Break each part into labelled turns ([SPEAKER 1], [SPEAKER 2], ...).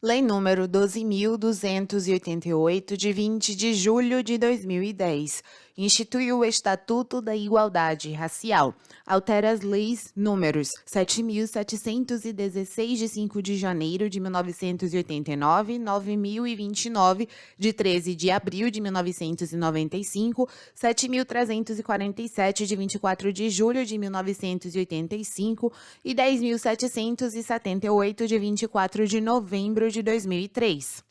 [SPEAKER 1] Lei número 12.288, de 20 de julho de 2010, institui o Estatuto da Igualdade Racial, altera as leis números 7.716, de 5 de janeiro de 1989, 9.029, de 13 de abril de 1995, 7.347, de 24 de julho de 1985 e 10.778, de 24 de novembro de 2003.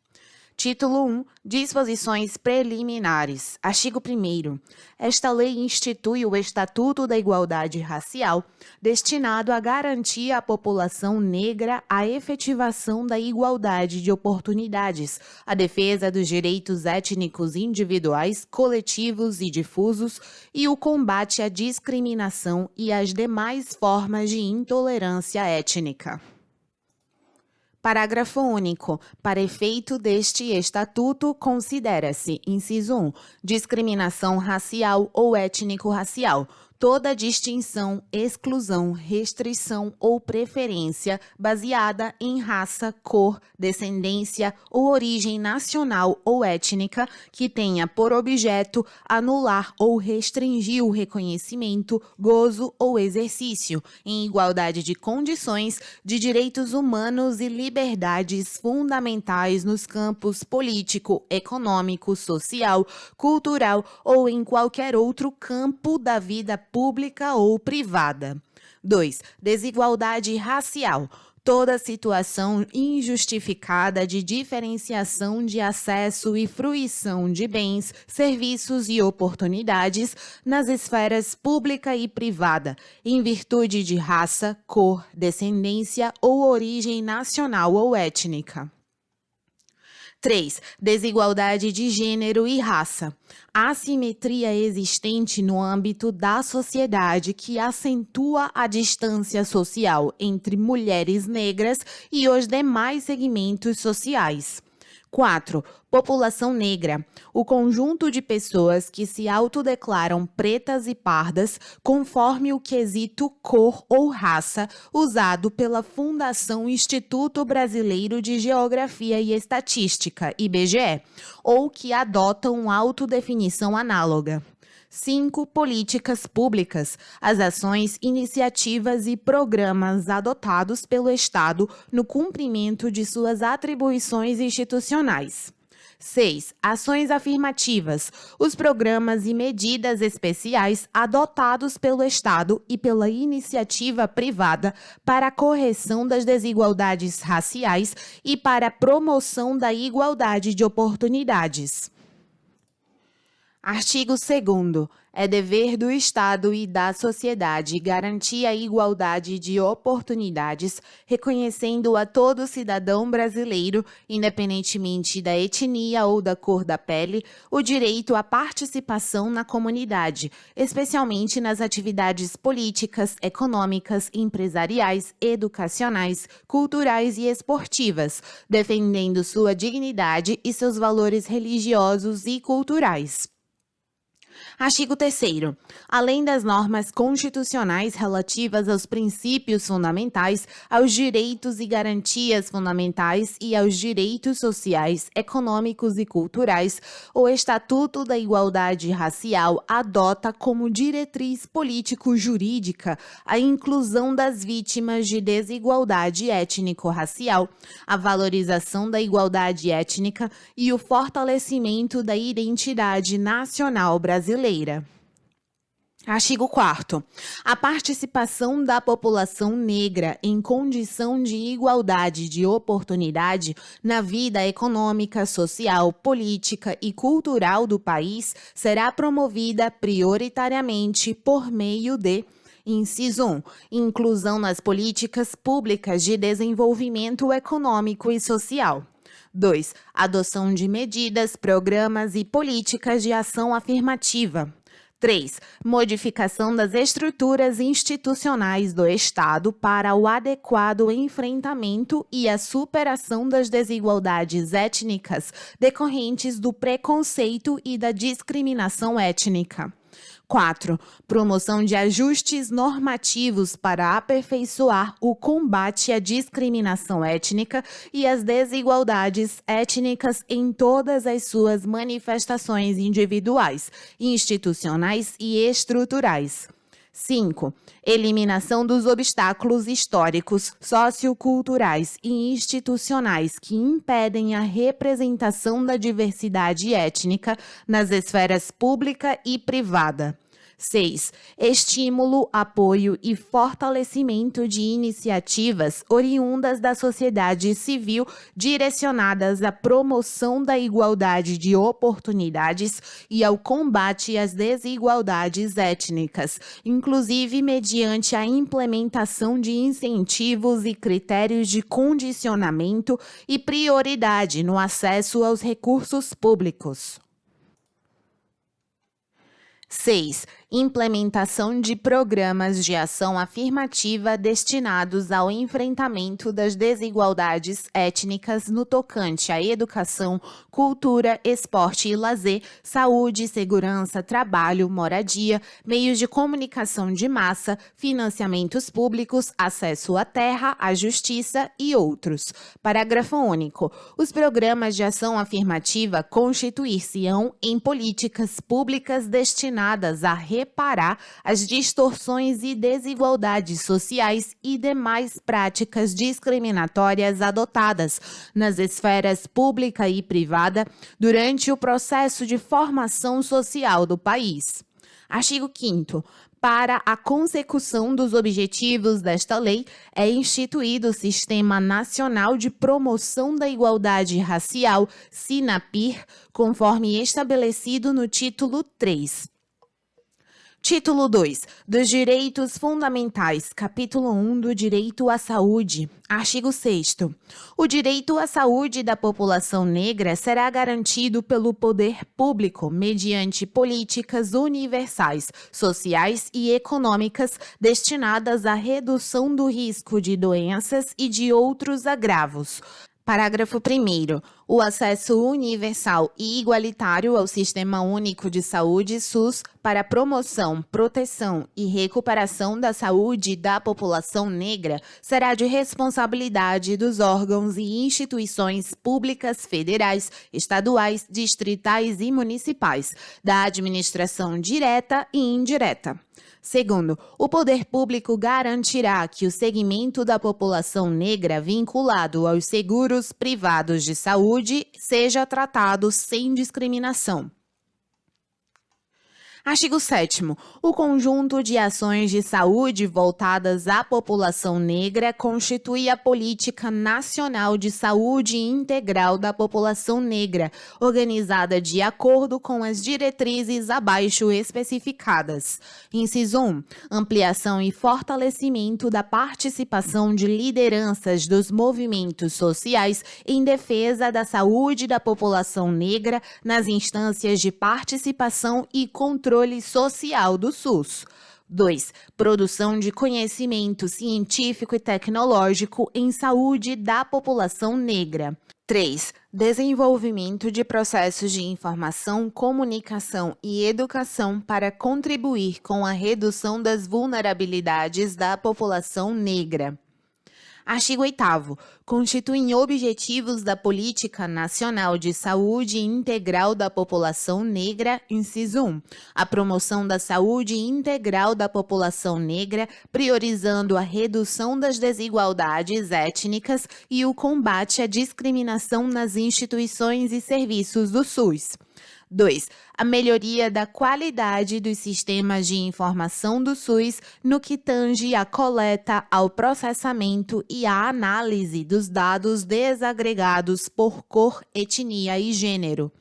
[SPEAKER 1] Título 1. Disposições preliminares. Artigo 1º. Esta lei institui o Estatuto da Igualdade Racial, destinado a garantir à população negra a efetivação da igualdade de oportunidades, a defesa dos direitos étnicos individuais, coletivos e difusos e o combate à discriminação e às demais formas de intolerância étnica. Parágrafo único. Para efeito deste Estatuto, considera-se, inciso 1, discriminação racial ou étnico-racial, toda distinção, exclusão, restrição ou preferência baseada em raça, cor, descendência ou origem nacional ou étnica que tenha por objeto anular ou restringir o reconhecimento, gozo ou exercício, em igualdade de condições, de direitos humanos e liberdades fundamentais nos campos político, econômico, social, cultural ou em qualquer outro campo da vida pública ou privada. 2. Desigualdade racial. Toda situação injustificada de diferenciação de acesso e fruição de bens, serviços e oportunidades nas esferas pública e privada, em virtude de raça, cor, descendência ou origem nacional ou étnica. 3. Desigualdade de gênero e raça. Assimetria existente no âmbito da sociedade que acentua a distância social entre mulheres negras e os demais segmentos sociais. 4. População negra. O conjunto de pessoas que se autodeclaram pretas e pardas, conforme o quesito cor ou raça, usado pela Fundação Instituto Brasileiro de Geografia e Estatística, IBGE, ou que adotam autodefinição análoga. 5. Políticas públicas. As ações, iniciativas e programas adotados pelo Estado no cumprimento de suas atribuições institucionais. 6. Ações afirmativas. Os programas e medidas especiais adotados pelo Estado e pela iniciativa privada para a correção das desigualdades raciais e para a promoção da igualdade de oportunidades. Artigo 2º. É dever do Estado e da sociedade garantir a igualdade de oportunidades, reconhecendo a todo cidadão brasileiro, independentemente da etnia ou da cor da pele, o direito à participação na comunidade, especialmente nas atividades políticas, econômicas, empresariais, educacionais, culturais e esportivas, defendendo sua dignidade e seus valores religiosos e culturais. Artigo 3º. Além das normas constitucionais relativas aos princípios fundamentais, aos direitos e garantias fundamentais e aos direitos sociais, econômicos e culturais, o Estatuto da Igualdade Racial adota como diretriz político-jurídica a inclusão das vítimas de desigualdade étnico-racial, a valorização da igualdade étnica e o fortalecimento da identidade nacional brasileira. Artigo 4º. A participação da população negra em condição de igualdade de oportunidade na vida econômica, social, política e cultural do país será promovida prioritariamente por meio de: inciso 1. Inclusão nas políticas públicas de desenvolvimento econômico e social. 2. Adoção de medidas, programas e políticas de ação afirmativa. 3. Modificação das estruturas institucionais do Estado para o adequado enfrentamento e a superação das desigualdades étnicas decorrentes do preconceito e da discriminação étnica. 4. Promoção de ajustes normativos para aperfeiçoar o combate à discriminação étnica e às desigualdades étnicas em todas as suas manifestações individuais, institucionais e estruturais. 5. Eliminação dos obstáculos históricos, socioculturais e institucionais que impedem a representação da diversidade étnica nas esferas pública e privada. 6. Estímulo, apoio e fortalecimento de iniciativas oriundas da sociedade civil direcionadas à promoção da igualdade de oportunidades e ao combate às desigualdades étnicas, inclusive mediante a implementação de incentivos e critérios de condicionamento e prioridade no acesso aos recursos públicos. 6. Implementação de programas de ação afirmativa destinados ao enfrentamento das desigualdades étnicas no tocante à educação, cultura, esporte e lazer, saúde, segurança, trabalho, moradia, meios de comunicação de massa, financiamentos públicos, acesso à terra, à justiça e outros. Parágrafo único. Os programas de ação afirmativa constituir-se-ão em políticas públicas destinadas a reparar as distorções e desigualdades sociais e demais práticas discriminatórias adotadas nas esferas pública e privada durante o processo de formação social do país. Artigo 5º. Para a consecução dos objetivos desta lei, é instituído o Sistema Nacional de Promoção da Igualdade Racial, SINAPIR, conforme estabelecido no título 3. Título 2. Dos Direitos Fundamentais, capítulo 1 do Direito à Saúde. Artigo 6º. O direito à saúde da população negra será garantido pelo poder público mediante políticas universais, sociais e econômicas destinadas à redução do risco de doenças e de outros agravos. Parágrafo 1º. O acesso universal e igualitário ao Sistema Único de Saúde, SUS, para promoção, proteção e recuperação da saúde da população negra será de responsabilidade dos órgãos e instituições públicas federais, estaduais, distritais e municipais, da administração direta e indireta. Segundo, o poder público garantirá que o segmento da população negra vinculado aos seguros privados de saúde seja tratado sem discriminação. Artigo 7º. O conjunto de ações de saúde voltadas à população negra constitui a Política Nacional de Saúde Integral da População Negra, organizada de acordo com as diretrizes abaixo especificadas. Inciso 1. Ampliação e fortalecimento da participação de lideranças dos movimentos sociais em defesa da saúde da população negra nas instâncias de participação e controle social do SUS. 2. Produção de conhecimento científico e tecnológico em saúde da população negra. 3. Desenvolvimento de processos de informação, comunicação e educação para contribuir com a redução das vulnerabilidades da população negra. Artigo 8º. Constituem objetivos da Política Nacional de Saúde Integral da População Negra, inciso 1, a promoção da saúde integral da população negra, priorizando a redução das desigualdades étnicas e o combate à discriminação nas instituições e serviços do SUS. 2. A melhoria da qualidade dos sistemas de informação do SUS no que tange à coleta, ao processamento e à análise dos dados desagregados por cor, etnia e gênero.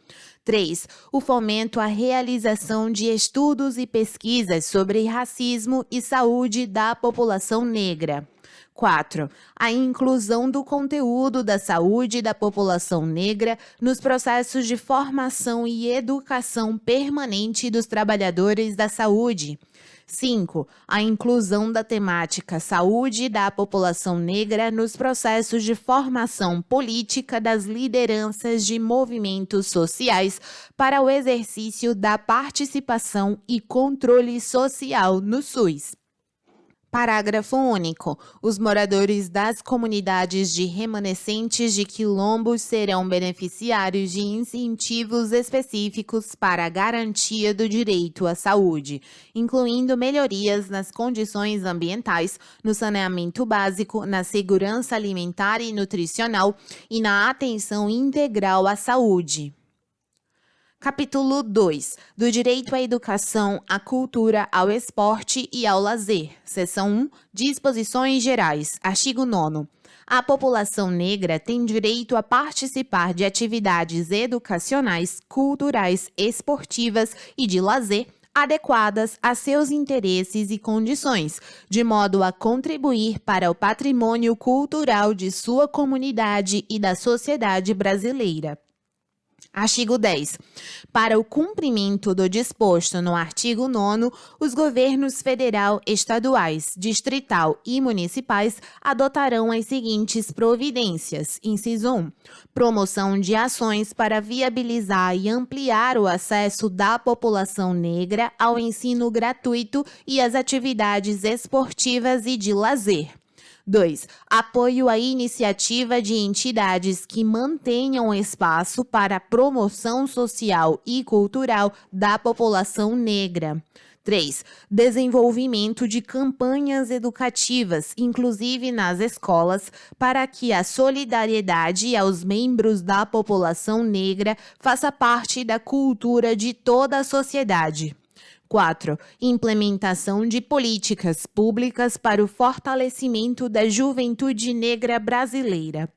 [SPEAKER 1] 3. O fomento à realização de estudos e pesquisas sobre racismo e saúde da população negra. 4. A inclusão do conteúdo da saúde da população negra nos processos de formação e educação permanente dos trabalhadores da saúde. 5. A inclusão da temática saúde da população negra nos processos de formação política das lideranças de movimentos sociais para o exercício da participação e controle social no SUS. Parágrafo único. Os moradores das comunidades de remanescentes de quilombos serão beneficiários de incentivos específicos para a garantia do direito à saúde, incluindo melhorias nas condições ambientais, no saneamento básico, na segurança alimentar e nutricional e na atenção integral à saúde. Capítulo 2. Do direito à educação, à cultura, ao esporte e ao lazer. Seção 1. Disposições gerais. Artigo 9º. A população negra tem direito a participar de atividades educacionais, culturais, esportivas e de lazer adequadas a seus interesses e condições, de modo a contribuir para o patrimônio cultural de sua comunidade e da sociedade brasileira. Artigo 10. Para o cumprimento do disposto no artigo 9º, os governos federal, estaduais, distrital e municipais adotarão as seguintes providências. Inciso 1. Promoção de ações para viabilizar e ampliar o acesso da população negra ao ensino gratuito e às atividades esportivas e de lazer. 2. Apoio à iniciativa de entidades que mantenham espaço para a promoção social e cultural da população negra. 3. Desenvolvimento de campanhas educativas, inclusive nas escolas, para que a solidariedade aos membros da população negra faça parte da cultura de toda a sociedade. 4. Implementação de políticas públicas para o fortalecimento da juventude negra brasileira.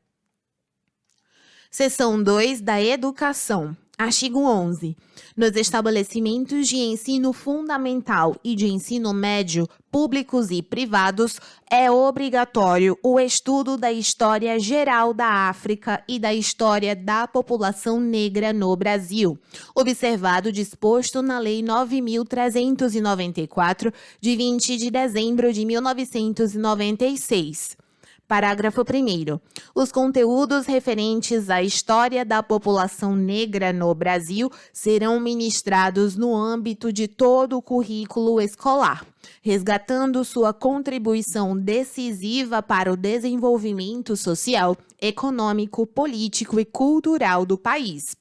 [SPEAKER 1] Seção 2 da Educação. Artigo 11. Nos estabelecimentos de ensino fundamental e de ensino médio, públicos e privados, é obrigatório o estudo da história geral da África e da história da população negra no Brasil, observado o disposto na Lei 9.394, de 20 de dezembro de 1996. Parágrafo 1º. Os conteúdos referentes à história da população negra no Brasil serão ministrados no âmbito de todo o currículo escolar, resgatando sua contribuição decisiva para o desenvolvimento social, econômico, político e cultural do país.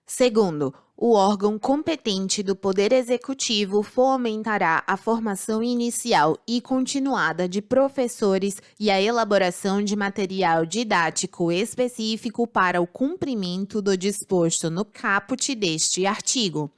[SPEAKER 1] Segundo, o órgão competente do Poder Executivo fomentará a formação inicial e continuada de professores e a elaboração de material didático específico para o cumprimento do disposto no caput deste artigo.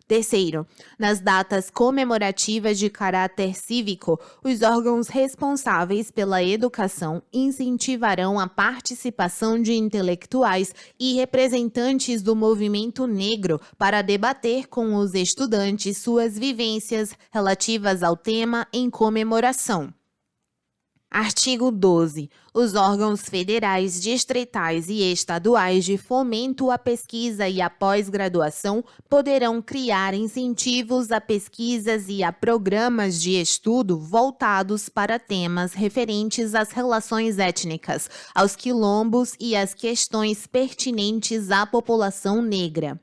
[SPEAKER 1] Terceiro, nas datas comemorativas de caráter cívico, os órgãos responsáveis pela educação incentivarão a participação de intelectuais e representantes do movimento negro para debater com os estudantes suas vivências relativas ao tema em comemoração. Artigo 12. Os órgãos federais, distritais e estaduais de fomento à pesquisa e à pós-graduação poderão criar incentivos a pesquisas e a programas de estudo voltados para temas referentes às relações étnicas, aos quilombos e às questões pertinentes à população negra.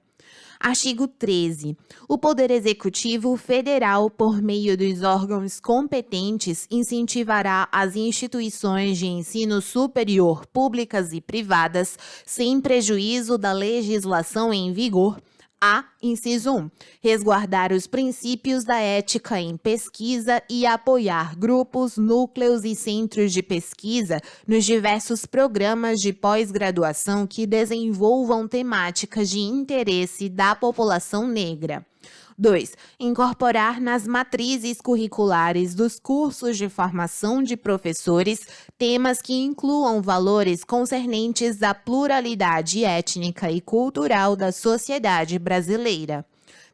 [SPEAKER 1] Artigo 13. O Poder Executivo Federal, por meio dos órgãos competentes, incentivará as instituições de ensino superior públicas e privadas, sem prejuízo da legislação em vigor, a, inciso 1, resguardar os princípios da ética em pesquisa e apoiar grupos, núcleos e centros de pesquisa nos diversos programas de pós-graduação que desenvolvam temáticas de interesse da população negra. 2. Incorporar nas matrizes curriculares dos cursos de formação de professores temas que incluam valores concernentes à pluralidade étnica e cultural da sociedade brasileira.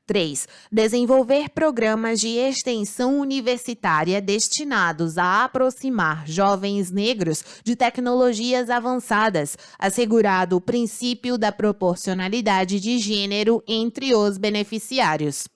[SPEAKER 1] 3. Desenvolver programas de extensão universitária destinados a aproximar jovens negros de tecnologias avançadas, assegurado o princípio da proporcionalidade de gênero entre os beneficiários.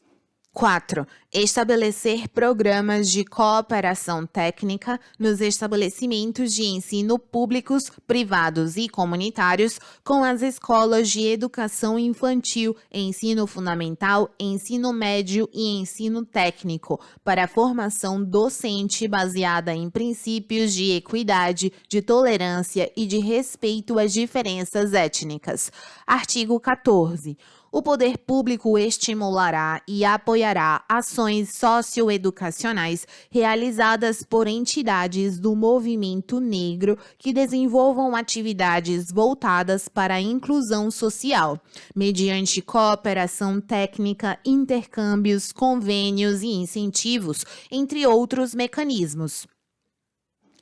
[SPEAKER 1] 4. Estabelecer programas de cooperação técnica nos estabelecimentos de ensino públicos, privados e comunitários com as escolas de educação infantil, ensino fundamental, ensino médio e ensino técnico, para a formação docente baseada em princípios de equidade, de tolerância e de respeito às diferenças étnicas. Artigo 14. O poder público estimulará e apoiará ações socioeducacionais realizadas por entidades do movimento negro que desenvolvam atividades voltadas para a inclusão social, mediante cooperação técnica, intercâmbios, convênios e incentivos, entre outros mecanismos.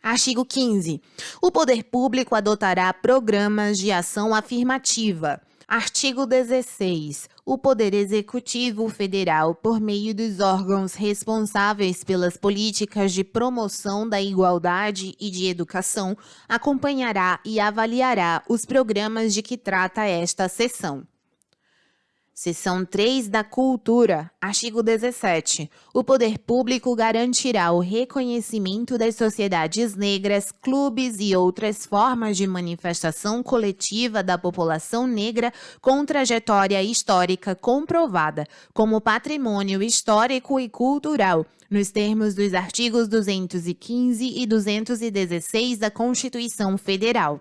[SPEAKER 1] Artigo 15. O poder público adotará programas de ação afirmativa. Artigo 16. O Poder Executivo Federal, por meio dos órgãos responsáveis pelas políticas de promoção da igualdade e de educação, acompanhará e avaliará os programas de que trata esta seção. Seção 3 da Cultura, artigo 17. O poder público garantirá o reconhecimento das sociedades negras, clubes e outras formas de manifestação coletiva da população negra com trajetória histórica comprovada como patrimônio histórico e cultural, nos termos dos artigos 215 e 216 da Constituição Federal.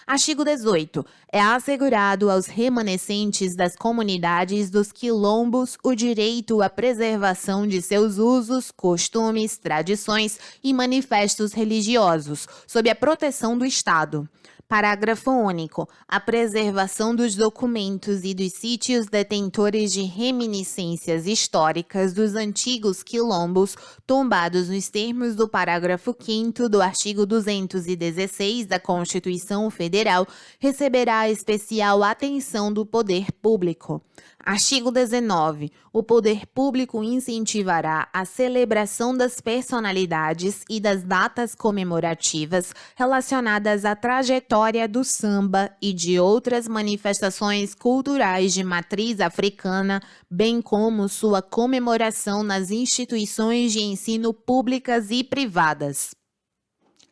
[SPEAKER 1] Artigo 18. É assegurado aos remanescentes das comunidades dos quilombos o direito à preservação de seus usos, costumes, tradições e manifestos religiosos, sob a proteção do Estado. Parágrafo único. A preservação dos documentos e dos sítios detentores de reminiscências históricas dos antigos quilombos, tombados nos termos do parágrafo 5º do artigo 216 da Constituição Federal, receberá especial atenção do poder público. Artigo 19. O poder público incentivará a celebração das personalidades e das datas comemorativas relacionadas à trajetória do samba e de outras manifestações culturais de matriz africana, bem como sua comemoração nas instituições de ensino públicas e privadas.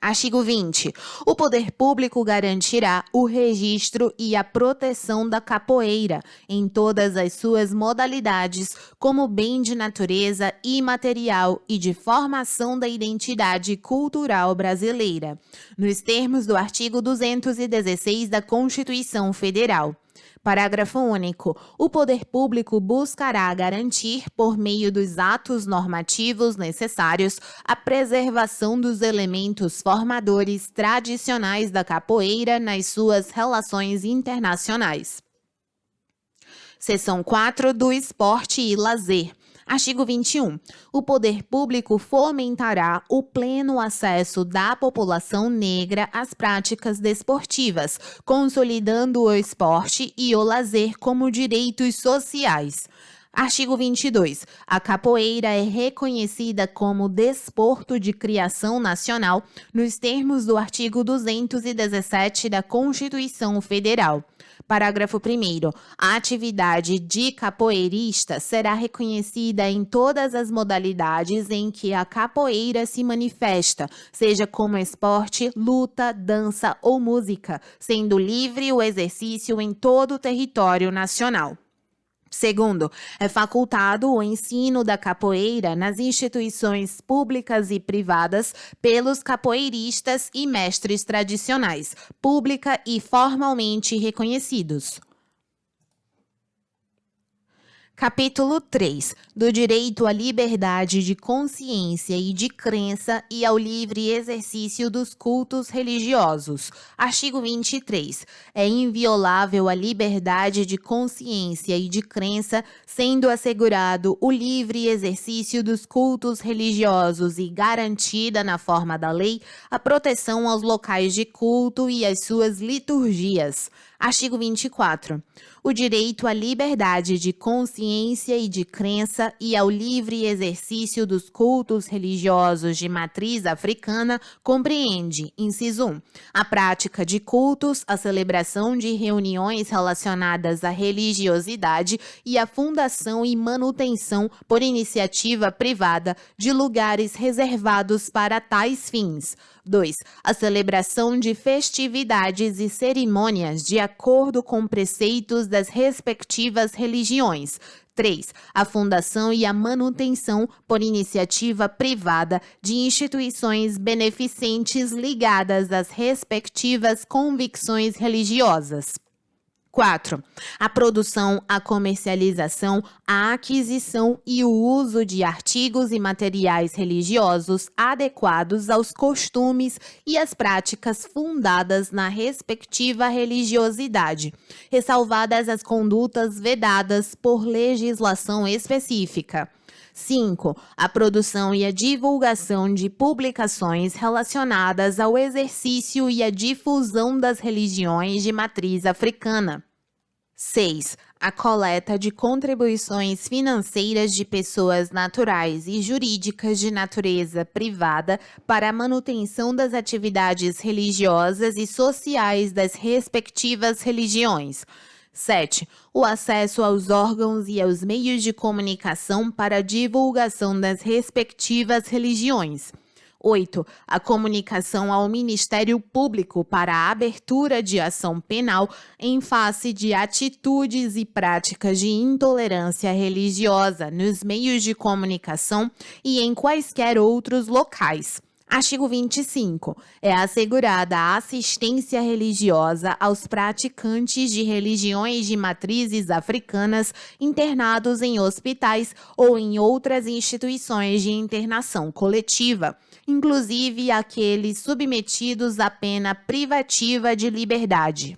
[SPEAKER 1] Artigo 20. O poder público garantirá o registro e a proteção da capoeira em todas as suas modalidades como bem de natureza imaterial e de formação da identidade cultural brasileira, nos termos do artigo 216 da Constituição Federal. Parágrafo único. O poder público buscará garantir, por meio dos atos normativos necessários, a preservação dos elementos formadores tradicionais da capoeira nas suas relações internacionais. Seção 4 do Esporte e Lazer. Artigo 21. O poder público fomentará o pleno acesso da população negra às práticas desportivas, consolidando o esporte e o lazer como direitos sociais. Artigo 22. A capoeira é reconhecida como desporto de criação nacional nos termos do artigo 217 da Constituição Federal. Parágrafo 1º. A atividade de capoeirista será reconhecida em todas as modalidades em que a capoeira se manifesta, seja como esporte, luta, dança ou música, sendo livre o exercício em todo o território nacional. Segundo, é facultado o ensino da capoeira nas instituições públicas e privadas pelos capoeiristas e mestres tradicionais, pública e formalmente reconhecidos. Capítulo 3. Do direito à liberdade de consciência e de crença e ao livre exercício dos cultos religiosos. Artigo 23. É inviolável a liberdade de consciência e de crença, sendo assegurado o livre exercício dos cultos religiosos e garantida, na forma da lei, a proteção aos locais de culto e às suas liturgias. Artigo 24. O direito à liberdade de consciência consciência e de crença e ao livre exercício dos cultos religiosos de matriz africana compreende, inciso 1, a prática de cultos, a celebração de reuniões relacionadas à religiosidade e a fundação e manutenção por iniciativa privada de lugares reservados para tais fins. 2. A celebração de festividades e cerimônias de acordo com preceitos das respectivas religiões. 3. A fundação e a manutenção, por iniciativa privada, de instituições beneficentes ligadas às respectivas convicções religiosas. 4. A produção, a comercialização, a aquisição e o uso de artigos e materiais religiosos adequados aos costumes e às práticas fundadas na respectiva religiosidade, ressalvadas as condutas vedadas por legislação específica. 5. A produção e a divulgação de publicações relacionadas ao exercício e à difusão das religiões de matriz africana. 6. A coleta de contribuições financeiras de pessoas naturais e jurídicas de natureza privada para a manutenção das atividades religiosas e sociais das respectivas religiões. 7. O acesso aos órgãos e aos meios de comunicação para a divulgação das respectivas religiões. 8. A comunicação ao Ministério Público para a abertura de ação penal em face de atitudes e práticas de intolerância religiosa nos meios de comunicação e em quaisquer outros locais. Artigo 25. É assegurada a assistência religiosa aos praticantes de religiões de matrizes africanas internados em hospitais ou em outras instituições de internação coletiva, inclusive aqueles submetidos à pena privativa de liberdade.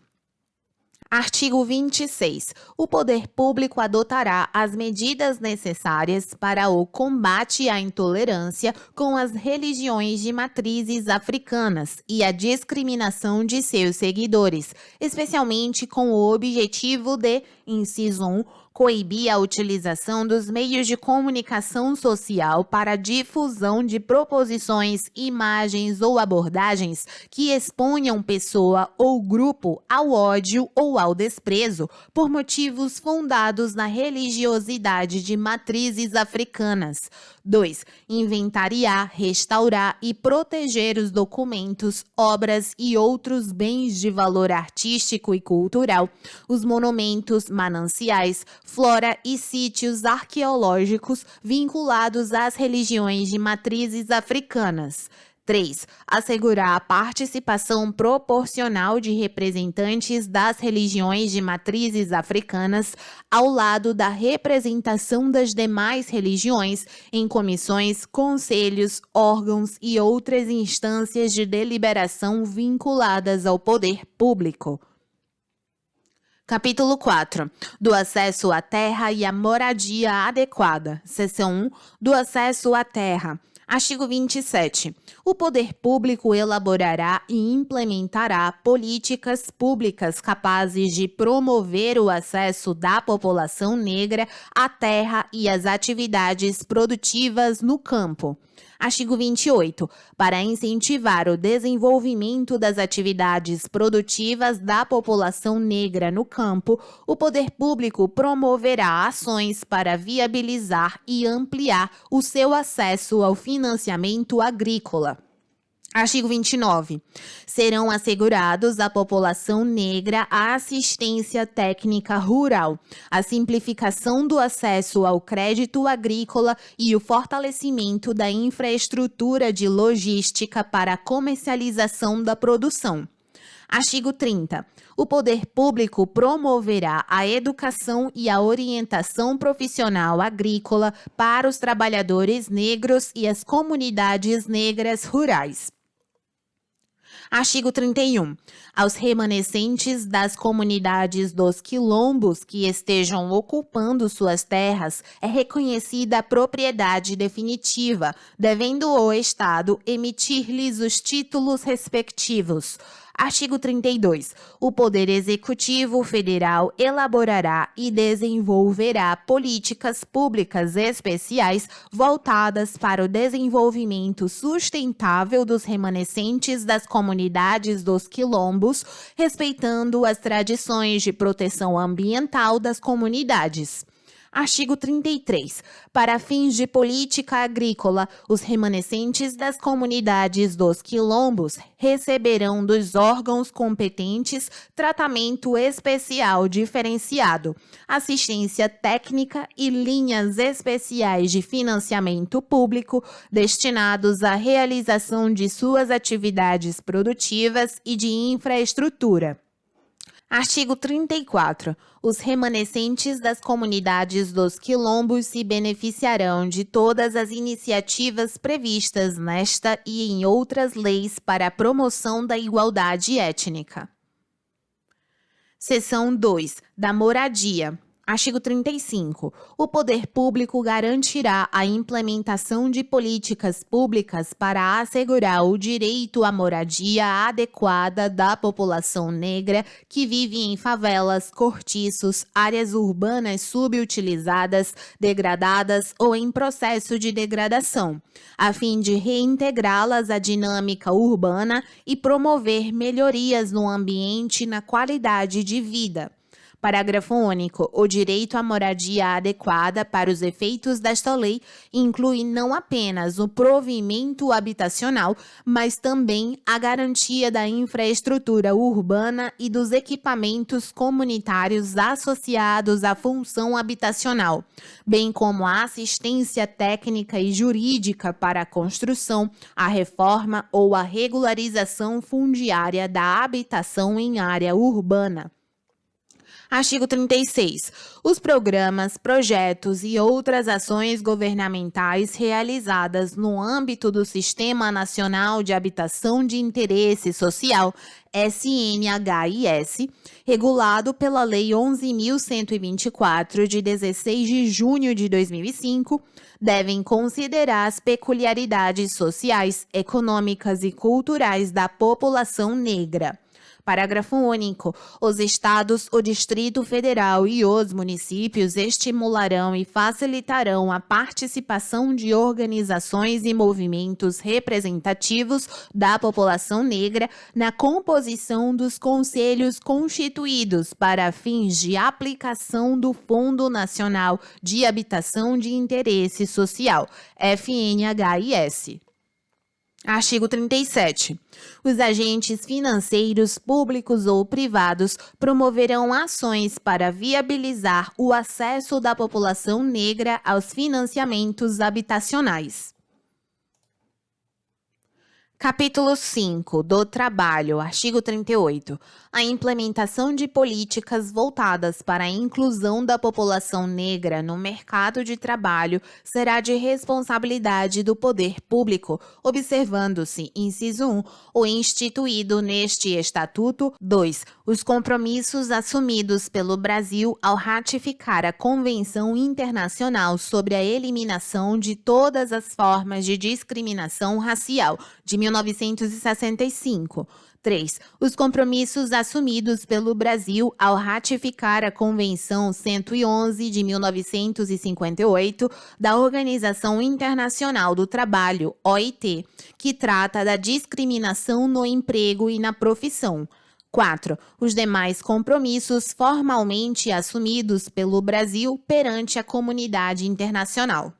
[SPEAKER 1] Artigo 26. O poder público adotará as medidas necessárias para o combate à intolerância com as religiões de matrizes africanas e a discriminação de seus seguidores, especialmente com o objetivo de, inciso 1, coibir a utilização dos meios de comunicação social para a difusão de proposições, imagens ou abordagens que exponham pessoa ou grupo ao ódio ou ao desprezo por motivos fundados na religiosidade de matrizes africanas. 2. Inventariar, restaurar e proteger os documentos, obras e outros bens de valor artístico e cultural, os monumentos, mananciais, flora e sítios arqueológicos vinculados às religiões de matrizes africanas. 3. Assegurar a participação proporcional de representantes das religiões de matrizes africanas ao lado da representação das demais religiões em comissões, conselhos, órgãos e outras instâncias de deliberação vinculadas ao poder público. Capítulo 4. Do acesso à terra e à moradia adequada. Seção 1. Do acesso à terra. Artigo 27. O poder público elaborará e implementará políticas públicas capazes de promover o acesso da população negra à terra e às atividades produtivas no campo. Artigo 28. Para incentivar o desenvolvimento das atividades produtivas da população negra no campo, o poder público promoverá ações para viabilizar e ampliar o seu acesso ao financiamento agrícola. Artigo 29. Serão assegurados à população negra a assistência técnica rural, a simplificação do acesso ao crédito agrícola e o fortalecimento da infraestrutura de logística para a comercialização da produção. Artigo 30. O poder público promoverá a educação e a orientação profissional agrícola para os trabalhadores negros e as comunidades negras rurais. Artigo 31. Aos remanescentes das comunidades dos quilombos que estejam ocupando suas terras é reconhecida a propriedade definitiva, devendo o Estado emitir-lhes os títulos respectivos. Artigo 32. O Poder Executivo Federal elaborará e desenvolverá políticas públicas especiais voltadas para o desenvolvimento sustentável dos remanescentes das comunidades dos quilombos, respeitando as tradições de proteção ambiental das comunidades. Artigo 33. Para fins de política agrícola, os remanescentes das comunidades dos quilombos receberão dos órgãos competentes tratamento especial diferenciado, assistência técnica e linhas especiais de financiamento público destinados à realização de suas atividades produtivas e de infraestrutura. Artigo 34. Os remanescentes das comunidades dos quilombos se beneficiarão de todas as iniciativas previstas nesta e em outras leis para a promoção da igualdade étnica. Seção 2. Da moradia. Artigo 35. O poder público garantirá a implementação de políticas públicas para assegurar o direito à moradia adequada da população negra que vive em favelas, cortiços, áreas urbanas subutilizadas, degradadas ou em processo de degradação, a fim de reintegrá-las à dinâmica urbana e promover melhorias no ambiente e na qualidade de vida. Parágrafo único. O direito à moradia adequada para os efeitos desta lei inclui não apenas o provimento habitacional, mas também a garantia da infraestrutura urbana e dos equipamentos comunitários associados à função habitacional, bem como a assistência técnica e jurídica para a construção, a reforma ou a regularização fundiária da habitação em área urbana. Artigo 36. Os programas, projetos e outras ações governamentais realizadas no âmbito do Sistema Nacional de Habitação de Interesse Social, SNHIS, regulado pela Lei 11.124, de 16 de junho de 2005, devem considerar as peculiaridades sociais, econômicas e culturais da população negra. Parágrafo único. Os estados, o Distrito Federal e os municípios estimularão e facilitarão a participação de organizações e movimentos representativos da população negra na composição dos conselhos constituídos para fins de aplicação do Fundo Nacional de Habitação de Interesse Social, FNHIS. Artigo 37. Os agentes financeiros públicos ou privados promoverão ações para viabilizar o acesso da população negra aos financiamentos habitacionais. Capítulo 5 do Trabalho, artigo 38. A implementação de políticas voltadas para a inclusão da população negra no mercado de trabalho será de responsabilidade do poder público, observando-se, inciso 1, o instituído neste Estatuto. 2. Os compromissos assumidos pelo Brasil ao ratificar a Convenção Internacional sobre a Eliminação de Todas as Formas de Discriminação Racial, de 1965. 3. Os compromissos assumidos pelo Brasil ao ratificar a Convenção 111 de 1958 da Organização Internacional do Trabalho, OIT, que trata da discriminação no emprego e na profissão. 4. Os demais compromissos formalmente assumidos pelo Brasil perante a comunidade internacional.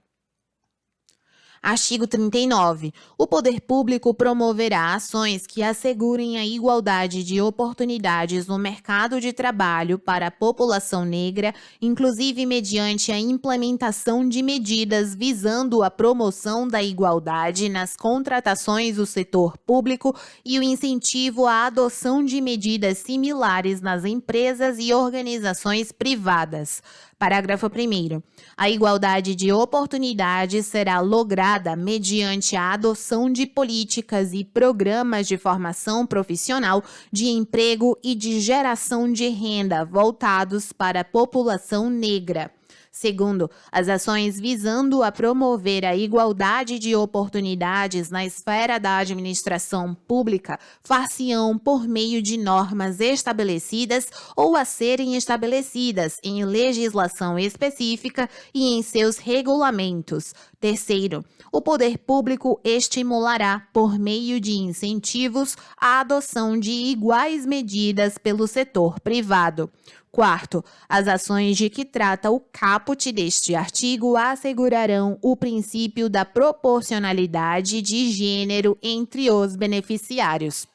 [SPEAKER 1] Artigo 39. O poder público promoverá ações que assegurem a igualdade de oportunidades no mercado de trabalho para a população negra, inclusive mediante a implementação de medidas visando a promoção da igualdade nas contratações do setor público e o incentivo à adoção de medidas similares nas empresas e organizações privadas. Parágrafo 1º. A igualdade de oportunidades será lograda mediante a adoção de políticas e programas de formação profissional, de emprego e de geração de renda voltados para a população negra. Segundo, as ações visando a promover a igualdade de oportunidades na esfera da administração pública far-se-ão por meio de normas estabelecidas ou a serem estabelecidas em legislação específica e em seus regulamentos. Terceiro, o poder público estimulará, por meio de incentivos, a adoção de iguais medidas pelo setor privado. Quarto, as ações de que trata o caput deste artigo assegurarão o princípio da proporcionalidade de gênero entre os beneficiários.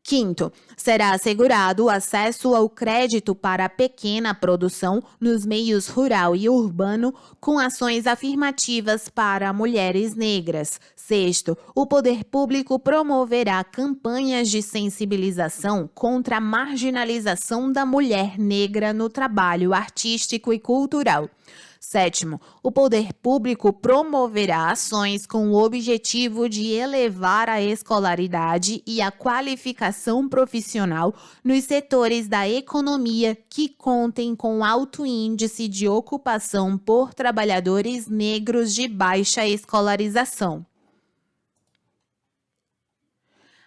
[SPEAKER 1] Quinto, será assegurado o acesso ao crédito para a pequena produção nos meios rural e urbano, com ações afirmativas para mulheres negras. Sexto, o poder público promoverá campanhas de sensibilização contra a marginalização da mulher negra no trabalho artístico e cultural. Sétimo, o poder público promoverá ações com o objetivo de elevar a escolaridade e a qualificação profissional nos setores da economia que contem com alto índice de ocupação por trabalhadores negros de baixa escolarização.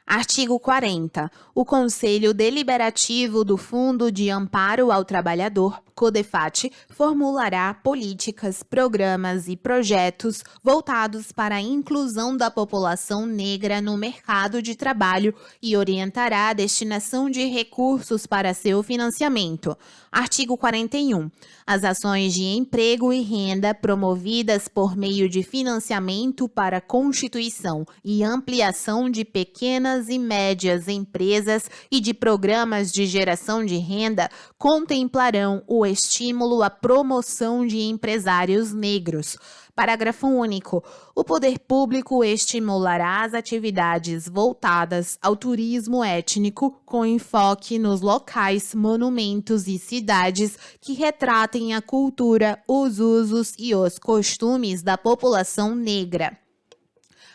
[SPEAKER 1] Artigo 40. O Conselho Deliberativo do Fundo de Amparo ao Trabalhador, CODEFAT, formulará políticas, programas e projetos voltados para a inclusão da população negra no mercado de trabalho e orientará a destinação de recursos para seu financiamento. Artigo 41. As ações de emprego e renda promovidas por meio de financiamento para a constituição e ampliação de pequenas e médias empresas e de programas de geração de renda contemplarão o estímulo à promoção de empresários negros. Parágrafo único. O poder público estimulará as atividades voltadas ao turismo étnico com enfoque nos locais, monumentos e cidades que retratem a cultura, os usos e os costumes da população negra.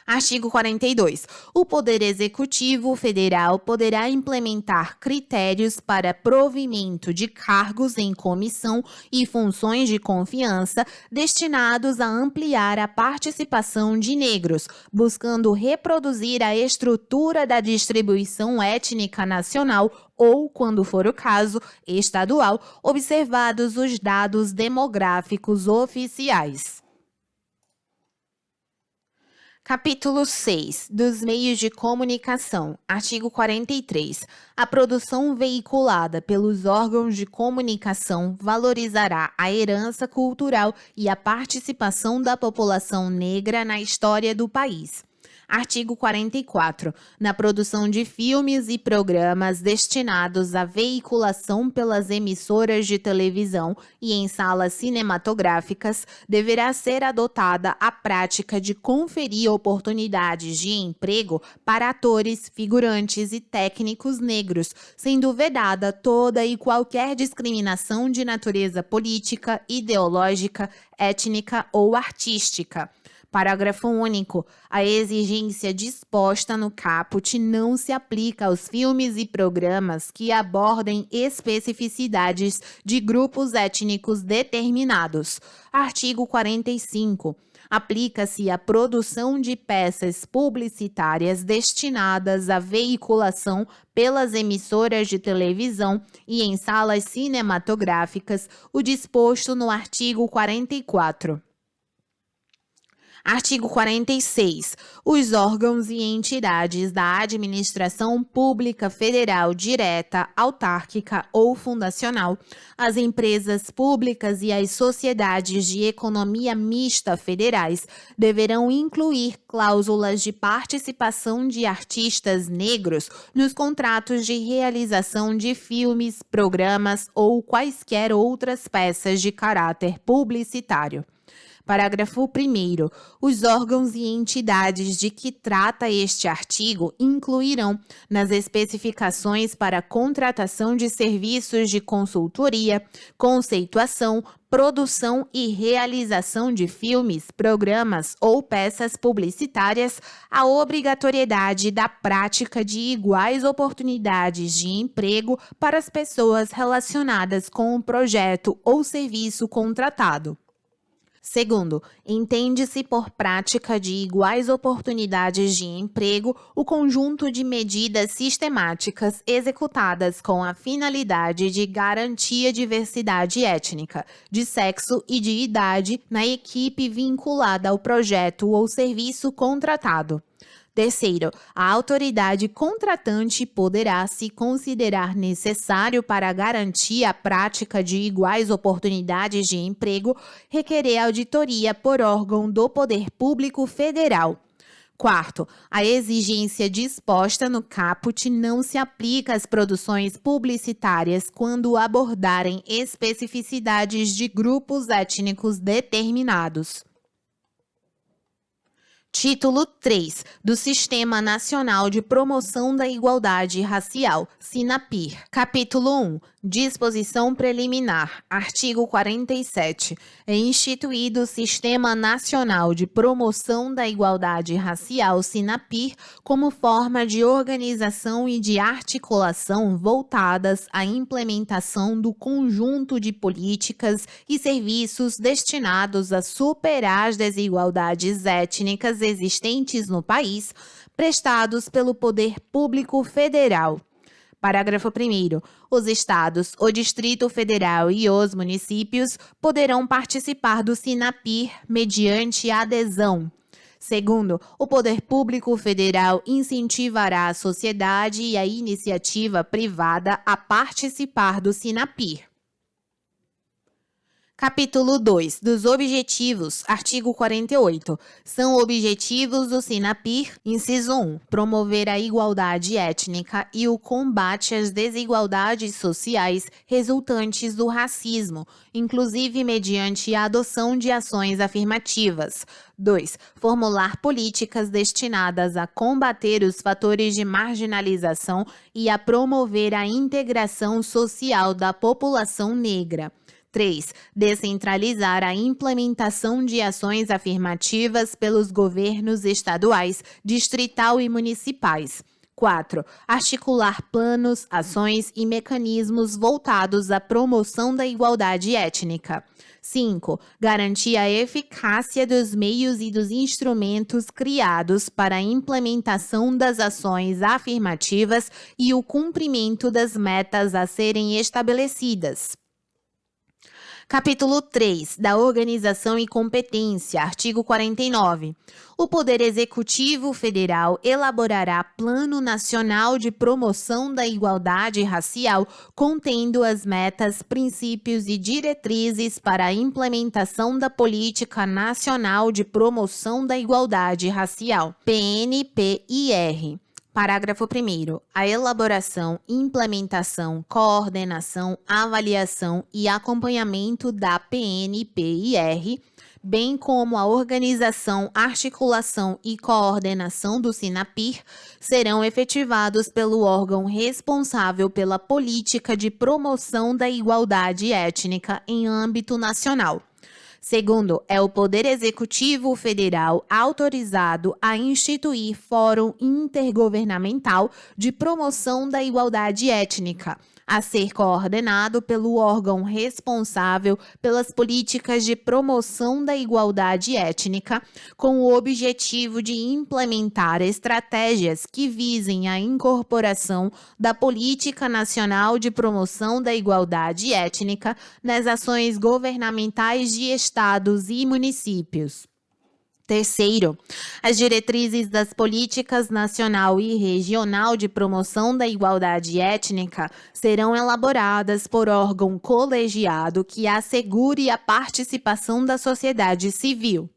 [SPEAKER 1] Artigo 42. O Poder Executivo Federal poderá implementar critérios para provimento de cargos em comissão e funções de confiança destinados a ampliar a participação de negros, buscando reproduzir a estrutura da distribuição étnica nacional ou, quando for o caso, estadual, observados os dados demográficos oficiais. Capítulo 6. Dos meios de comunicação. Artigo 43. A produção veiculada pelos órgãos de comunicação valorizará a herança cultural e a participação da população negra na história do país. Artigo 44. Na produção de filmes e programas destinados à veiculação pelas emissoras de televisão e em salas cinematográficas, deverá ser adotada a prática de conferir oportunidades de emprego para atores, figurantes e técnicos negros, sendo vedada toda e qualquer discriminação de natureza política, ideológica, étnica ou artística. Parágrafo único. A exigência disposta no caput não se aplica aos filmes e programas que abordem especificidades de grupos étnicos determinados. Artigo 45. Aplica-se à produção de peças publicitárias destinadas à veiculação pelas emissoras de televisão e em salas cinematográficas o disposto no artigo 44. Artigo 46. Os órgãos e entidades da administração pública federal direta, autárquica ou fundacional, as empresas públicas e as sociedades de economia mista federais deverão incluir cláusulas de participação de artistas negros nos contratos de realização de filmes, programas ou quaisquer outras peças de caráter publicitário. Parágrafo 1º. Os órgãos e entidades de que trata este artigo incluirão, nas especificações para contratação de serviços de consultoria, conceituação, produção e realização de filmes, programas ou peças publicitárias, a obrigatoriedade da prática de iguais oportunidades de emprego para as pessoas relacionadas com o projeto ou serviço contratado. Segundo, entende-se por prática de iguais oportunidades de emprego o conjunto de medidas sistemáticas executadas com a finalidade de garantir a diversidade étnica, de sexo e de idade na equipe vinculada ao projeto ou serviço contratado. Terceiro, a autoridade contratante poderá, se considerar necessário para garantir a prática de iguais oportunidades de emprego, requerer auditoria por órgão do Poder Público Federal. Quarto, a exigência disposta no caput não se aplica às produções publicitárias quando abordarem especificidades de grupos étnicos determinados. Título 3 do Sistema Nacional de Promoção da Igualdade Racial, SINAPIR. Capítulo 1. Disposição Preliminar. Artigo 47. É instituído o Sistema Nacional de Promoção da Igualdade Racial, SINAPIR, como forma de organização e de articulação voltadas à implementação do conjunto de políticas e serviços destinados a superar as desigualdades étnicas existentes no país, prestados pelo Poder Público Federal. Parágrafo 1º. Os estados, o Distrito Federal e os municípios poderão participar do SINAPIR mediante adesão. Segundo, o Poder Público Federal incentivará a sociedade e a iniciativa privada a participar do SINAPIR. Capítulo 2. Dos objetivos. Artigo 48. São objetivos do SINAPIR, inciso 1, promover a igualdade étnica e o combate às desigualdades sociais resultantes do racismo, inclusive mediante a adoção de ações afirmativas. 2. Formular políticas destinadas a combater os fatores de marginalização e a promover a integração social da população negra. 3. Descentralizar a implementação de ações afirmativas pelos governos estaduais, distrital e municipais. 4. Articular planos, ações e mecanismos voltados à promoção da igualdade étnica. 5. Garantir a eficácia dos meios e dos instrumentos criados para a implementação das ações afirmativas e o cumprimento das metas a serem estabelecidas. Capítulo 3. Da Organização e Competência. Artigo 49. O Poder Executivo Federal elaborará Plano Nacional de Promoção da Igualdade Racial, contendo as metas, princípios e diretrizes para a implementação da Política Nacional de Promoção da Igualdade Racial, PNPIR. Parágrafo 1º. A elaboração, implementação, coordenação, avaliação e acompanhamento da PNPIR, bem como a organização, articulação e coordenação do SINAPIR, serão efetivados pelo órgão responsável pela política de promoção da igualdade étnica em âmbito nacional. Segundo, é o Poder Executivo Federal autorizado a instituir Fórum Intergovernamental de Promoção da Igualdade Étnica, a ser coordenado pelo órgão responsável pelas políticas de promoção da igualdade étnica, com o objetivo de implementar estratégias que visem a incorporação da Política Nacional de Promoção da Igualdade Étnica nas ações governamentais de estados e municípios. Terceiro, as diretrizes das políticas nacional e regional de promoção da igualdade étnica serão elaboradas por órgão colegiado que assegure a participação da sociedade civil.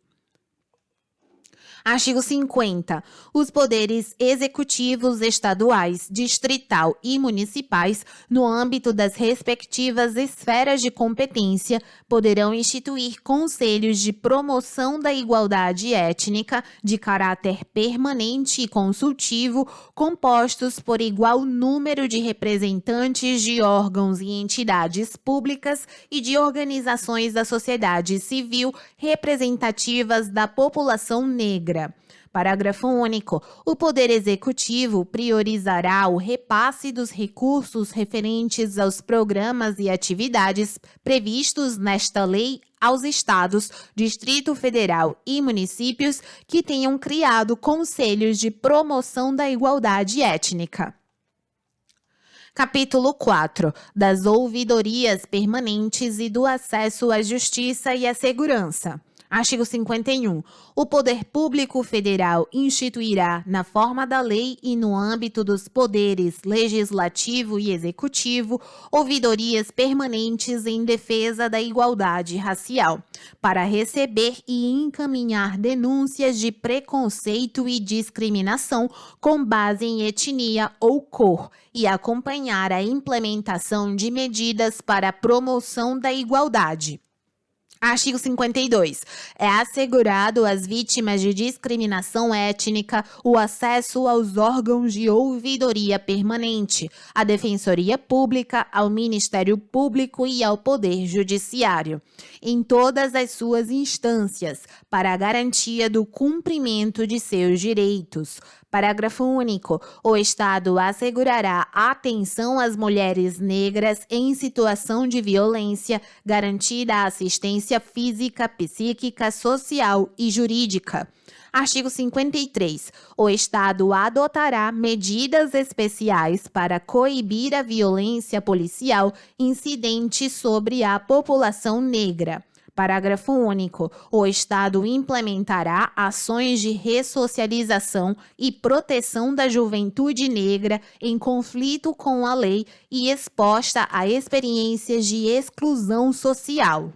[SPEAKER 1] Artigo 50. Os poderes executivos estaduais, distrital e municipais, no âmbito das respectivas esferas de competência, poderão instituir conselhos de promoção da igualdade étnica de caráter permanente e consultivo, compostos por igual número de representantes de órgãos e entidades públicas e de organizações da sociedade civil representativas da população negra. Parágrafo único. O Poder Executivo priorizará o repasse dos recursos referentes aos programas e atividades previstos nesta lei aos estados, Distrito Federal e municípios que tenham criado conselhos de promoção da igualdade étnica. Capítulo 4. Das ouvidorias permanentes e do acesso à justiça e à segurança. Artigo 51. O Poder Público Federal instituirá, na forma da lei e no âmbito dos poderes legislativo e executivo, ouvidorias permanentes em defesa da igualdade racial, para receber e encaminhar denúncias de preconceito e discriminação com base em etnia ou cor e acompanhar a implementação de medidas para a promoção da igualdade. Artigo 52. É assegurado às vítimas de discriminação étnica o acesso aos órgãos de ouvidoria permanente, à Defensoria Pública, ao Ministério Público e ao Poder Judiciário, em todas as suas instâncias, para a garantia do cumprimento de seus direitos. Parágrafo único. O Estado assegurará atenção às mulheres negras em situação de violência, garantida a assistência física, psíquica, social e jurídica. Artigo 53. O Estado adotará medidas especiais para coibir a violência policial incidente sobre a população negra. Parágrafo único. O Estado implementará ações de ressocialização e proteção da juventude negra em conflito com a lei e exposta a experiências de exclusão social.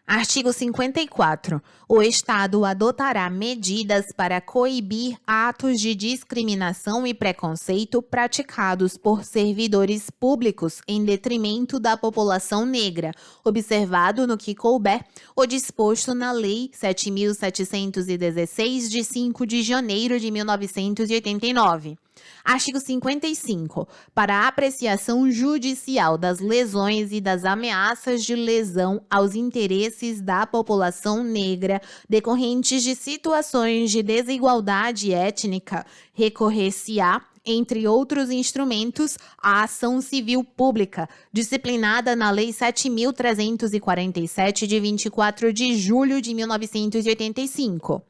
[SPEAKER 1] Artigo 54. O Estado adotará medidas para coibir atos de discriminação e preconceito praticados por servidores públicos em detrimento da população negra, observado no que couber o disposto na Lei 7.716, de 5 de janeiro de 1989. Artigo 55. Para a apreciação judicial das lesões e das ameaças de lesão aos interesses da população negra decorrentes de situações de desigualdade étnica, recorrer-se-á, entre outros instrumentos, a ação civil pública, disciplinada na Lei 7.347, de 24 de julho de 1985.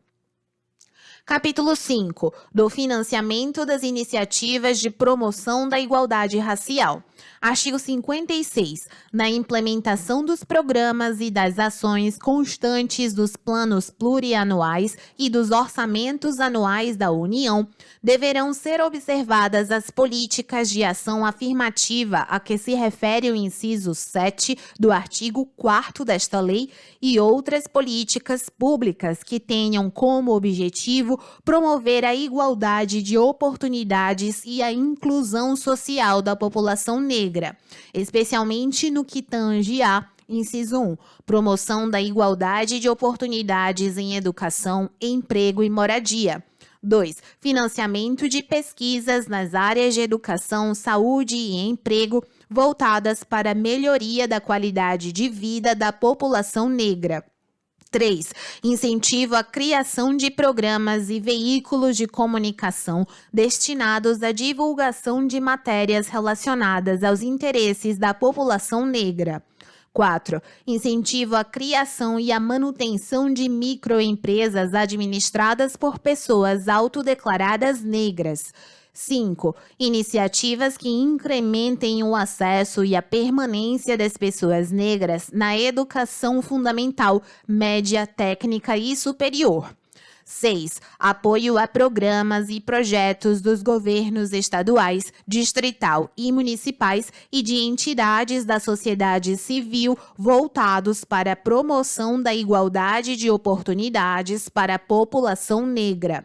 [SPEAKER 1] Capítulo 5. Do financiamento das iniciativas de promoção da igualdade racial. Artigo 56. Na implementação dos programas e das ações constantes dos planos plurianuais e dos orçamentos anuais da União, deverão ser observadas as políticas de ação afirmativa a que se refere o inciso 7 do artigo 4º desta lei e outras políticas públicas que tenham como objetivo promover a igualdade de oportunidades e a inclusão social da população negra, especialmente no que tange a: inciso 1. Promoção da igualdade de oportunidades em educação, emprego e moradia. 2. Financiamento de pesquisas nas áreas de educação, saúde e emprego voltadas para a melhoria da qualidade de vida da população negra. 3. Incentivo à criação de programas e veículos de comunicação destinados à divulgação de matérias relacionadas aos interesses da população negra. 4. Incentivo à criação e à manutenção de microempresas administradas por pessoas autodeclaradas negras. 5. Iniciativas que incrementem o acesso e a permanência das pessoas negras na educação fundamental, média, técnica e superior. 6. Apoio a programas e projetos dos governos estaduais, distrital e municipais e de entidades da sociedade civil voltados para a promoção da igualdade de oportunidades para a população negra.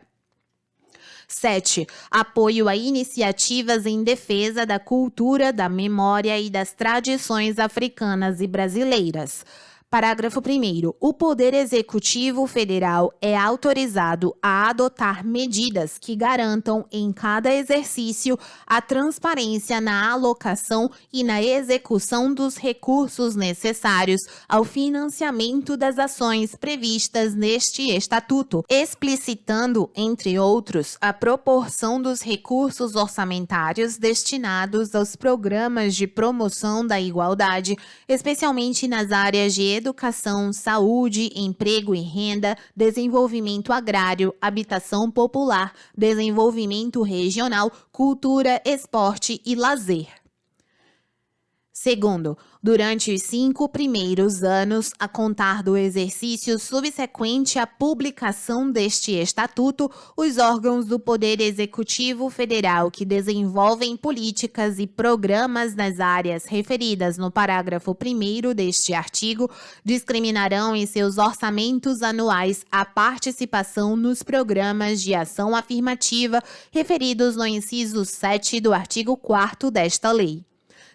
[SPEAKER 1] 7. Apoio a iniciativas em defesa da cultura, da memória e das tradições africanas e brasileiras. Parágrafo 1º. O Poder Executivo Federal é autorizado a adotar medidas que garantam em cada exercício a transparência na alocação e na execução dos recursos necessários ao financiamento das ações previstas neste Estatuto, explicitando, entre outros, a proporção dos recursos orçamentários destinados aos programas de promoção da igualdade, especialmente nas áreas de educação, saúde, emprego e renda, desenvolvimento agrário, habitação popular, desenvolvimento regional, cultura, esporte e lazer. Segundo, durante os 5 primeiros anos, a contar do exercício subsequente à publicação deste Estatuto, os órgãos do Poder Executivo Federal que desenvolvem políticas e programas nas áreas referidas no parágrafo 1º deste artigo discriminarão em seus orçamentos anuais a participação nos programas de ação afirmativa referidos no inciso 7 do artigo 4º desta lei.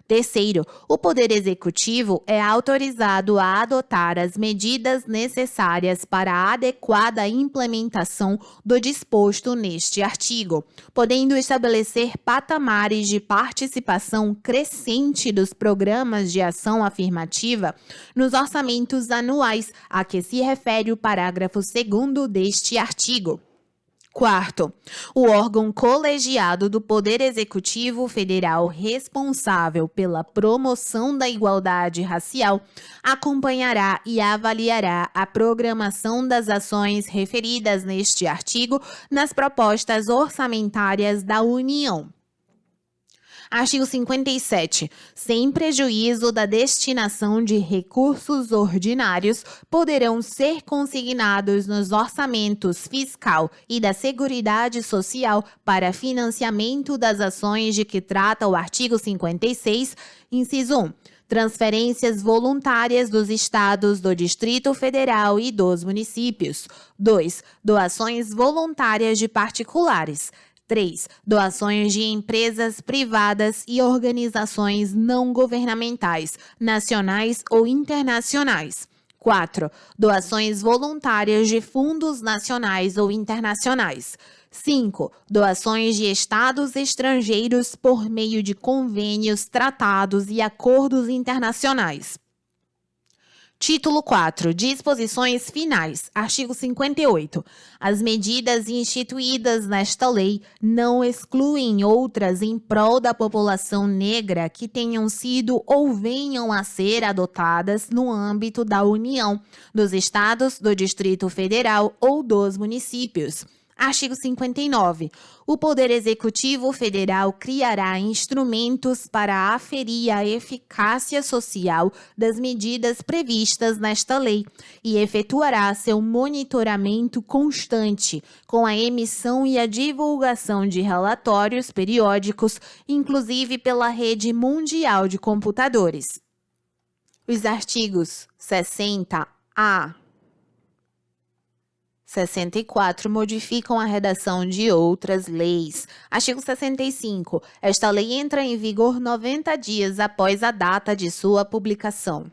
[SPEAKER 1] Terceiro, o Poder Executivo é autorizado a adotar as medidas necessárias para a adequada implementação do disposto neste artigo, podendo estabelecer patamares de participação crescente dos programas de ação afirmativa nos orçamentos anuais a que se refere o parágrafo 2º deste artigo. Quarto, o órgão colegiado do Poder Executivo Federal responsável pela promoção da igualdade racial acompanhará e avaliará a programação das ações referidas neste artigo nas propostas orçamentárias da União. Artigo 57. Sem prejuízo da destinação de recursos ordinários, poderão ser consignados nos orçamentos fiscal e da Seguridade Social para financiamento das ações de que trata o artigo 56, inciso 1. Transferências voluntárias dos estados, do Distrito Federal e dos municípios. 2. Doações voluntárias de particulares. 3. Doações de empresas privadas e organizações não governamentais, nacionais ou internacionais. 4. Doações voluntárias de fundos nacionais ou internacionais. 5. Doações de estados estrangeiros por meio de convênios, tratados e acordos internacionais. Título 4. Disposições finais. Artigo 58. As medidas instituídas nesta lei não excluem outras em prol da população negra que tenham sido ou venham a ser adotadas no âmbito da União, dos Estados, do Distrito Federal ou dos municípios. Artigo 59. O Poder Executivo Federal criará instrumentos para aferir a eficácia social das medidas previstas nesta lei e efetuará seu monitoramento constante, com a emissão e a divulgação de relatórios periódicos, inclusive pela rede mundial de computadores. Os artigos 60-A 64 modificam a redação de outras leis. Artigo 65. Esta lei entra em vigor 90 dias após a data de sua publicação.